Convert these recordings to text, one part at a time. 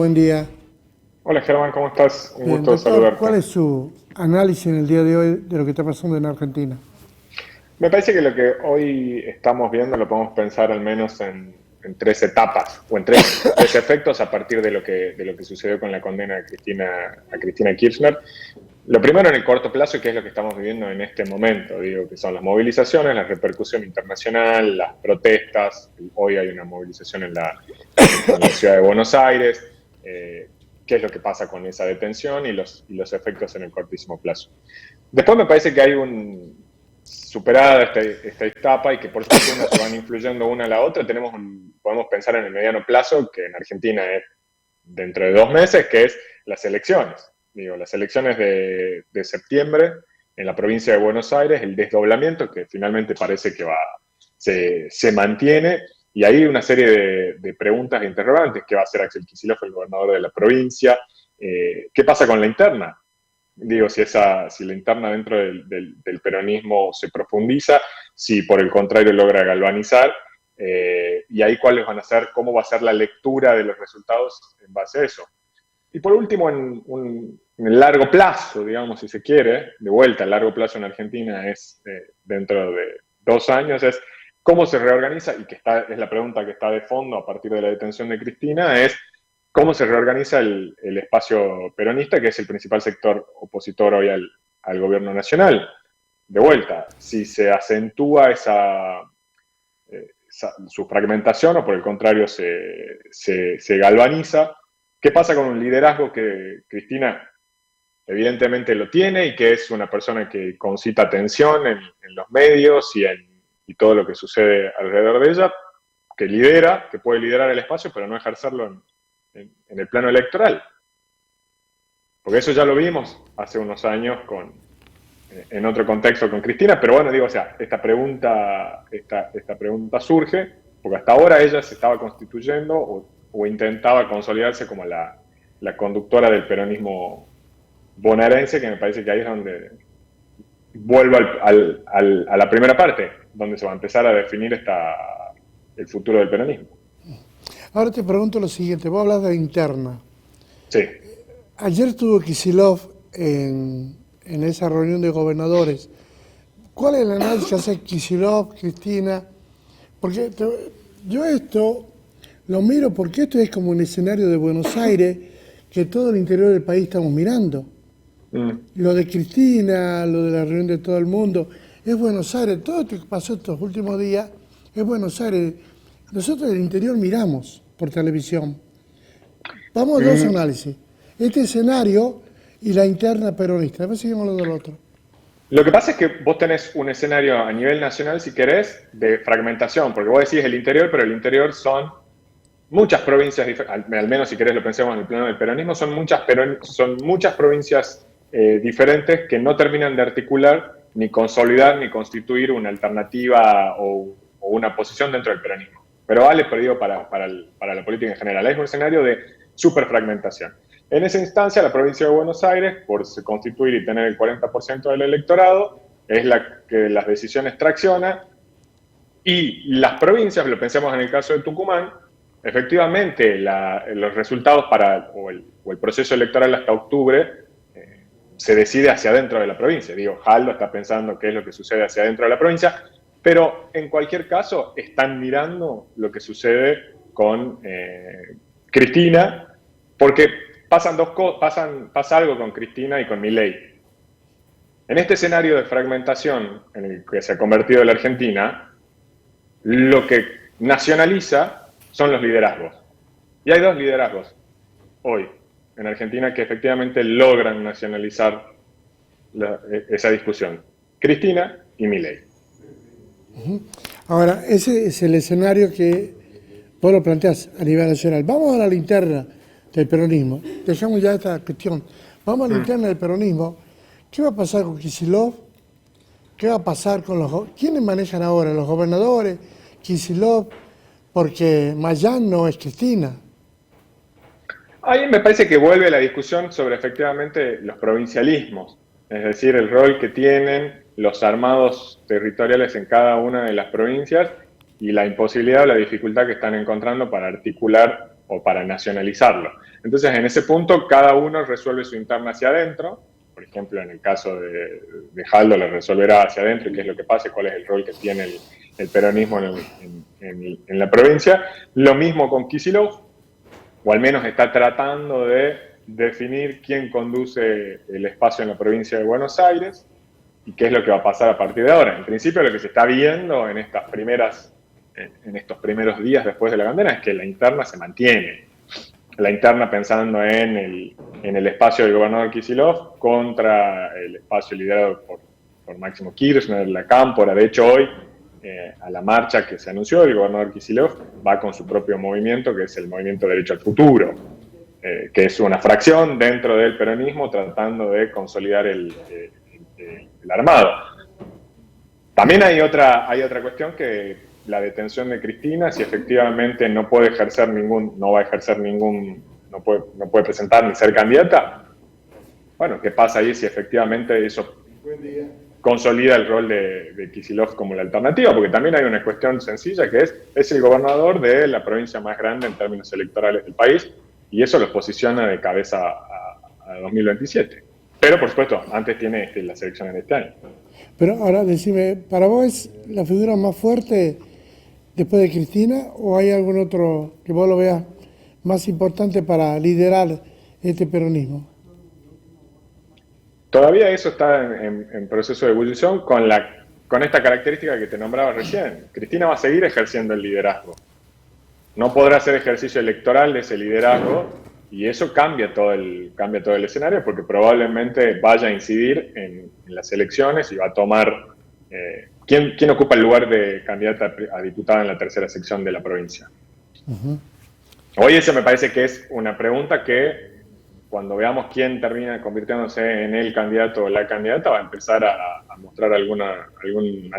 buen día. Hola Germán, ¿cómo estás? Un Bien, gusto doctor, saludarte. ¿cuál es su análisis en el día de hoy de lo que está pasando en Argentina? Me parece que lo que hoy estamos viendo lo podemos pensar al menos en tres etapas o en tres efectos a partir de lo que sucedió con la condena a Cristina Kirchner. Lo primero en el corto plazo, que es lo que estamos viviendo en este momento, digo, que son las movilizaciones, la repercusión internacional, las protestas. Hoy hay una movilización en la ciudad de Buenos Aires. Qué es lo que pasa con esa detención y los efectos en el cortísimo plazo. Después me parece que hay superada esta etapa y que por supuesto uno se van influyendo una a la otra, podemos pensar en el mediano plazo, que en Argentina es dentro de 2 meses, que es las elecciones. Digo, las elecciones de septiembre en la provincia de Buenos Aires, el desdoblamiento que finalmente parece que se mantiene, y hay una serie de preguntas e interrogantes. ¿Qué va a hacer Axel Kicillof, el gobernador de la provincia? ¿Qué pasa con la interna? Digo, si la interna dentro del peronismo se profundiza, si por el contrario logra galvanizar, y ahí cuáles van a ser, cómo va a ser la lectura de los resultados en base a eso. Y por último, en el largo plazo, digamos, si se quiere, de vuelta, el largo plazo en Argentina es dentro de 2 años, es cómo se reorganiza, y es la pregunta que está de fondo a partir de la detención de Cristina, es cómo se reorganiza el espacio peronista, que es el principal sector opositor hoy al gobierno nacional. De vuelta, si se acentúa su fragmentación o por el contrario se galvaniza. ¿Qué pasa con un liderazgo que Cristina evidentemente lo tiene y que es una persona que concita atención en los medios y todo lo que sucede alrededor de ella, que lidera, que puede liderar el espacio, pero no ejercerlo en el plano electoral? Porque eso ya lo vimos hace unos años en otro contexto con Cristina, pero bueno, digo, o sea, esta pregunta surge porque hasta ahora ella se estaba constituyendo o intentaba consolidarse como la conductora del peronismo bonaerense, que me parece que ahí es donde vuelvo a la primera parte, donde se va a empezar a definir el futuro del peronismo. Ahora te pregunto lo siguiente, vos hablas de la interna. Sí. Ayer estuvo Kicillof en esa reunión de gobernadores. ¿Cuál es el análisis que hace Kicillof, Cristina? Porque yo esto lo miro porque esto es como un escenario de Buenos Aires que todo el interior del país estamos mirando. Lo de Cristina, lo de la reunión de todo el mundo, es Buenos Aires. Todo esto que pasó estos últimos días es Buenos Aires. Nosotros del interior miramos por televisión. Vamos a dos análisis. Este escenario y la interna peronista. Después seguimos lo del otro. Lo que pasa es que vos tenés un escenario a nivel nacional, si querés, de fragmentación, porque vos decís el interior, pero el interior son muchas provincias, al menos si querés lo pensemos en el plano del peronismo, son muchas provincias diferentes que no terminan de articular, ni consolidar, ni constituir una alternativa o una posición dentro del peronismo. Pero vale, perdido para la política en general. Es un escenario de superfragmentación. En esa instancia, la provincia de Buenos Aires, por constituir y tener el 40% del electorado, es la que las decisiones tracciona, y las provincias, lo pensemos en el caso de Tucumán, efectivamente los resultados o el proceso electoral hasta octubre se decide hacia adentro de la provincia. Digo, Jaldo está pensando qué es lo que sucede hacia adentro de la provincia, pero en cualquier caso están mirando lo que sucede con Cristina, porque pasa algo con Cristina y con Milei. En este escenario de fragmentación en el que se ha convertido la Argentina, lo que nacionaliza son los liderazgos. Y hay dos liderazgos hoy en Argentina que efectivamente logran nacionalizar esa discusión: Cristina y Milei. Ahora, ese es el escenario que vos lo planteás a nivel nacional. Vamos a la interna del peronismo. Dejamos ya esta cuestión. Vamos a la interna del peronismo. ¿Qué va a pasar con Kicillof? ¿Qué va a pasar con ¿Quiénes manejan ahora? ¿Los gobernadores? ¿Kicillof? Porque Mayán no es Cristina. Ahí me parece que vuelve la discusión sobre efectivamente los provincialismos, es decir, el rol que tienen los armados territoriales en cada una de las provincias y la imposibilidad o la dificultad que están encontrando para articular o para nacionalizarlo. Entonces, en ese punto, cada uno resuelve su interna hacia adentro. Por ejemplo, en el caso de Jaldo, lo resolverá hacia adentro y qué es lo que pasa, cuál es el rol que tiene el peronismo en la provincia. Lo mismo con Kicillof, o al menos está tratando de definir quién conduce el espacio en la provincia de Buenos Aires y qué es lo que va a pasar a partir de ahora. En principio, lo que se está viendo en estos primeros días después de la bandera es que la interna se mantiene. La interna pensando en el espacio del gobernador Kicillof contra el espacio liderado por Máximo Kirchner, la Cámpora. De hecho, hoy, a la marcha que se anunció, el gobernador Kicillof va con su propio movimiento, que es el Movimiento Derecho al Futuro, que es una fracción dentro del peronismo tratando de consolidar el armado. También hay otra cuestión, que la detención de Cristina, si efectivamente no puede presentar ni ser candidata, bueno, ¿qué pasa ahí si efectivamente eso consolida el rol de Kicillof como la alternativa? Porque también hay una cuestión sencilla, que es el gobernador de la provincia más grande en términos electorales del país, y eso los posiciona de cabeza a 2027. Pero, por supuesto, antes tiene las elecciones de este año. Pero ahora decime, ¿para vos es la figura más fuerte después de Cristina o hay algún otro que vos lo veas más importante para liderar este peronismo? Todavía eso está en proceso de ebullición con esta característica que te nombraba recién. Cristina va a seguir ejerciendo el liderazgo. No podrá hacer ejercicio electoral de ese liderazgo y eso cambia todo el escenario, porque probablemente vaya a incidir en las elecciones y va a tomar quién ocupa el lugar de candidata a diputada en la tercera sección de la provincia. Uh-huh. Hoy esa me parece que es una pregunta que cuando veamos quién termina convirtiéndose en el candidato o la candidata va a empezar a mostrar algún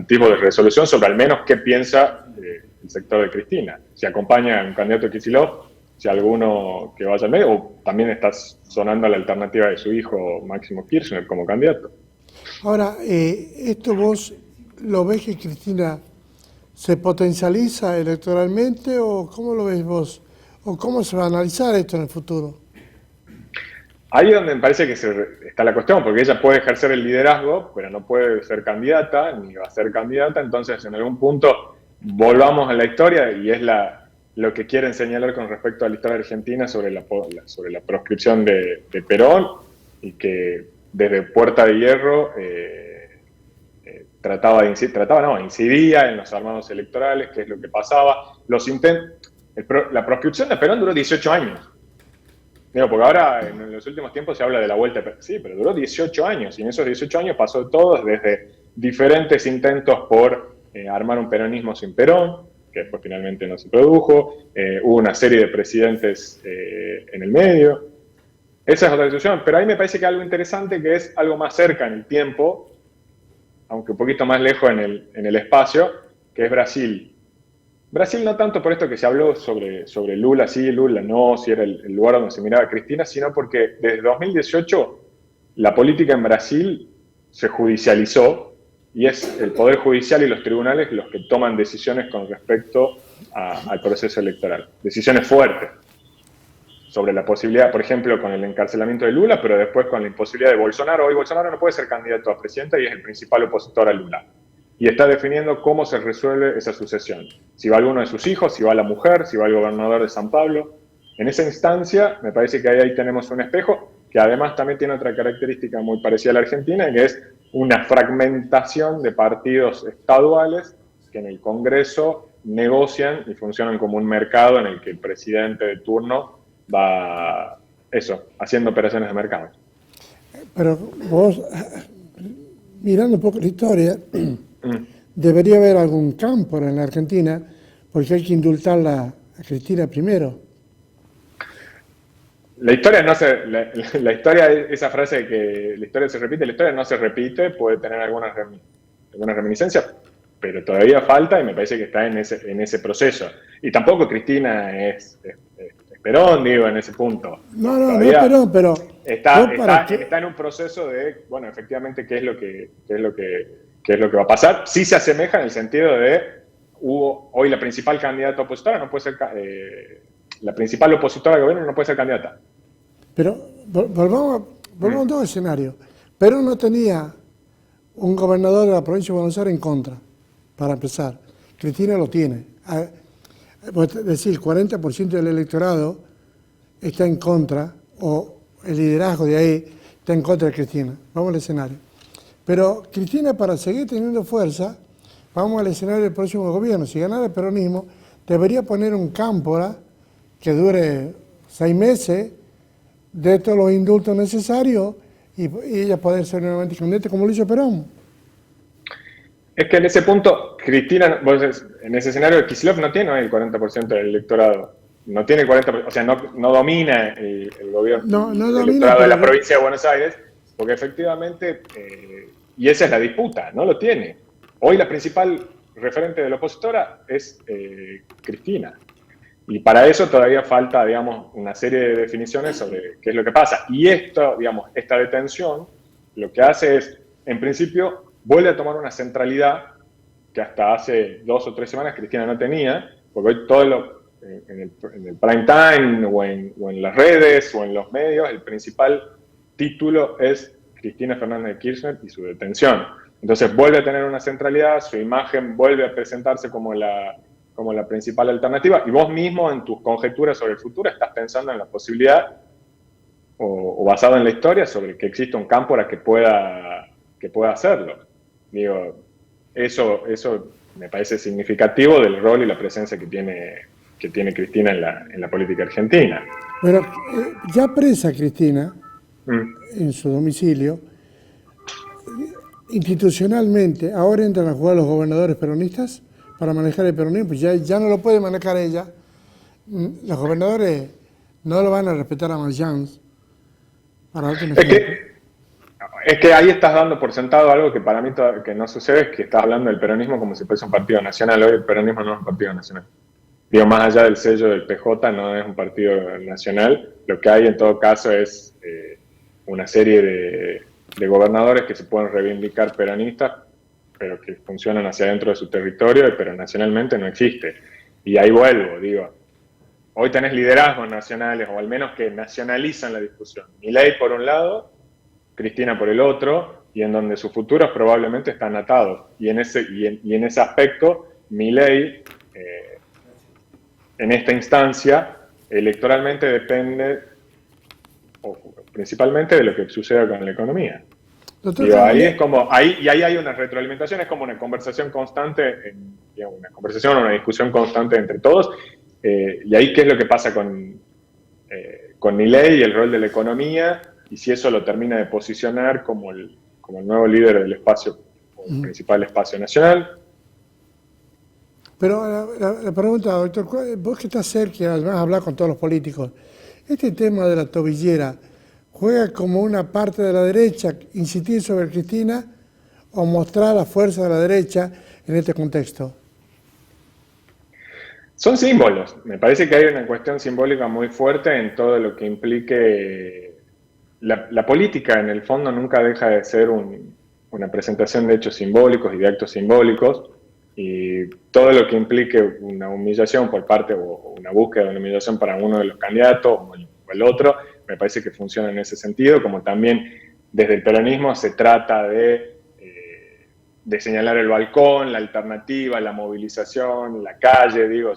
tipo de resolución sobre al menos qué piensa el sector de Cristina. Si acompaña a un candidato Kicillof, si alguno que vaya al medio, o también está sonando la alternativa de su hijo Máximo Kirchner como candidato. Ahora, ¿esto vos lo ves que Cristina se potencializa electoralmente o cómo lo ves vos? ¿O cómo se va a analizar esto en el futuro? Ahí es donde me parece que está la cuestión, porque ella puede ejercer el liderazgo, pero no puede ser candidata, ni va a ser candidata. Entonces, en algún punto, volvamos a la historia, y es lo que quieren señalar con respecto a la historia argentina sobre la proscripción de Perón, y que desde Puerta de Hierro incidía en los armados electorales, que es lo que pasaba. La proscripción de Perón duró 18 años. Digo, porque ahora en los últimos tiempos se habla de la vuelta, sí, pero duró 18 años, y en esos 18 años pasó todo, desde diferentes intentos por armar un peronismo sin Perón, que después finalmente no se produjo, hubo una serie de presidentes en el medio. Esa es otra discusión, pero ahí me parece que algo interesante, que es algo más cerca en el tiempo, aunque un poquito más lejos en el espacio, que es Brasil. Brasil no tanto por esto que se habló sobre Lula sí, Lula no, si era el lugar donde se miraba a Cristina, sino porque desde 2018 la política en Brasil se judicializó y es el Poder Judicial y los tribunales los que toman decisiones con respecto al proceso electoral. Decisiones fuertes sobre la posibilidad, por ejemplo, con el encarcelamiento de Lula, pero después con la imposibilidad de Bolsonaro. Hoy Bolsonaro no puede ser candidato a presidente y es el principal opositor a Lula. Y está definiendo cómo se resuelve esa sucesión. Si va alguno de sus hijos, si va la mujer, si va el gobernador de San Pablo. En esa instancia, me parece que ahí tenemos un espejo, que además también tiene otra característica muy parecida a la Argentina, que es una fragmentación de partidos estaduales que en el Congreso negocian y funcionan como un mercado en el que el presidente de turno va, haciendo operaciones de mercado. Pero vos, mirando un poco la historia, debería haber algún Cámpora en la Argentina, porque hay que indultarla a Cristina primero. La historia la historia, esa frase de que la historia no se repite, puede tener algunas reminiscencias, pero todavía falta y me parece que está en ese proceso. Y tampoco Cristina es Perón, digo, en ese punto. No es Perón, pero está en un proceso de, bueno, efectivamente, qué es lo que va a pasar. Sí se asemeja en el sentido de hoy la principal candidata opositora no puede ser la principal opositora al gobierno no puede ser candidata. Pero volvamos a dos escenarios. Perón no tenía un gobernador de la provincia de Buenos Aires en contra, para empezar. Cristina lo tiene. Es decir, el 40% del electorado está en contra, o el liderazgo de ahí está en contra de Cristina. Vamos al escenario. Pero Cristina, para seguir teniendo fuerza, vamos al escenario del próximo gobierno. Si ganara el peronismo, debería poner un cámpora que dure 6 meses, de todos los indultos necesarios y ella poder ser nuevamente candidata como lo hizo Perón. Es que en ese punto, Cristina, en ese escenario, Kicillof no tiene el 40% del electorado. No tiene el 40%, o sea, no domina el gobierno, el electorado de la provincia de Buenos Aires, porque efectivamente, y esa es la disputa, no lo tiene. Hoy la principal referente de la opositora es Cristina. Y para eso todavía falta, digamos, una serie de definiciones sobre qué es lo que pasa. Y esto, digamos, esta detención lo que hace es, en principio, vuelve a tomar una centralidad que hasta hace 2 o 3 semanas Cristina no tenía, porque hoy todo en el prime time o en las redes o en los medios, el principal título es Cristina Fernández de Kirchner y su detención. Entonces vuelve a tener una centralidad, su imagen vuelve a presentarse como la principal alternativa, y vos mismo en tus conjeturas sobre el futuro estás pensando en la posibilidad, o basado en la historia, sobre que exista un cámpora que pueda hacerlo. Digo, eso me parece significativo del rol y la presencia que tiene Cristina en la política argentina. Pero ya presa Cristina, en su domicilio, institucionalmente, ahora entran a jugar los gobernadores peronistas para manejar el peronismo, pues ya no lo puede manejar ella. Los gobernadores no lo van a respetar a Marjans. Es que ahí estás dando por sentado algo que para mí que no sucede, es que estás hablando del peronismo como si fuese un partido nacional. Hoy el peronismo no es un partido nacional. Digo, más allá del sello del PJ, no es un partido nacional. Lo que hay en todo caso es una serie de gobernadores que se pueden reivindicar peronistas, pero que funcionan hacia adentro de su territorio, pero nacionalmente no existe. Y ahí vuelvo, digo, hoy tenés liderazgos nacionales, o al menos que nacionalizan la discusión. Milei por un lado, Cristina por el otro, y en donde sus futuros probablemente están atados. Y en ese aspecto, Milei, en esta instancia, electoralmente depende, o principalmente, de lo que suceda con la economía. Digo, ahí hay una retroalimentación, es como una conversación constante, una conversación o una discusión constante entre todos. Y ahí, ¿qué es lo que pasa con Milei y el rol de la economía? Y si eso lo termina de posicionar como el nuevo líder del espacio, o el principal espacio nacional. Pero la pregunta, doctor, vos que estás cerca, además hablar con todos los políticos, este tema de la tobillera, ¿juega como una parte de la derecha insistir sobre Cristina o mostrar la fuerza de la derecha en este contexto? Son símbolos. Me parece que hay una cuestión simbólica muy fuerte en todo lo que implique. La política, en el fondo, nunca deja de ser una presentación de hechos simbólicos y de actos simbólicos, y todo lo que implique una humillación por parte, o una búsqueda de una humillación para uno de los candidatos o el otro, me parece que funciona en ese sentido, como también desde el peronismo se trata de señalar el balcón, la alternativa, la movilización, la calle. Digo,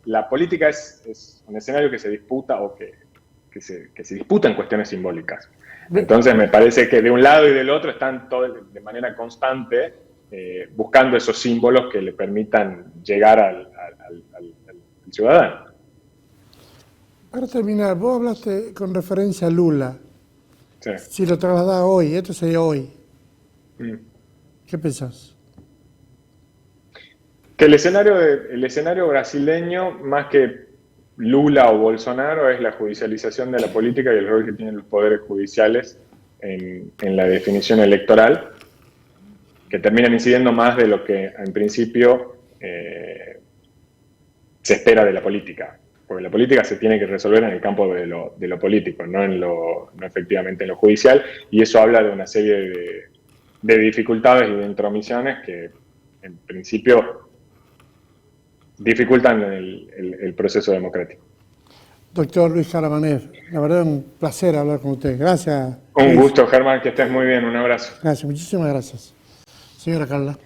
la política es un escenario que se disputa, o que se disputa en cuestiones simbólicas. Entonces me parece que de un lado y del otro están todos de manera constante buscando esos símbolos que le permitan llegar al ciudadano. Para terminar, vos hablaste con referencia a Lula. Sí. Si lo trasladás hoy, esto sería hoy. ¿Qué pensás? Que el escenario brasileño, más que Lula o Bolsonaro, es la judicialización de la política y el rol que tienen los poderes judiciales en la definición electoral, que terminan incidiendo más de lo que en principio se espera de la política. Porque la política se tiene que resolver en el campo de lo político, no efectivamente en lo judicial, y eso habla de una serie de dificultades y de intromisiones que en principio dificultan el proceso democrático. doctor Luis Karamanez. La verdad, un placer hablar con usted. Gracias. Un Luis. gusto, Germán, que estés muy bien. Un abrazo. Gracias, muchísimas gracias. Señora Carla.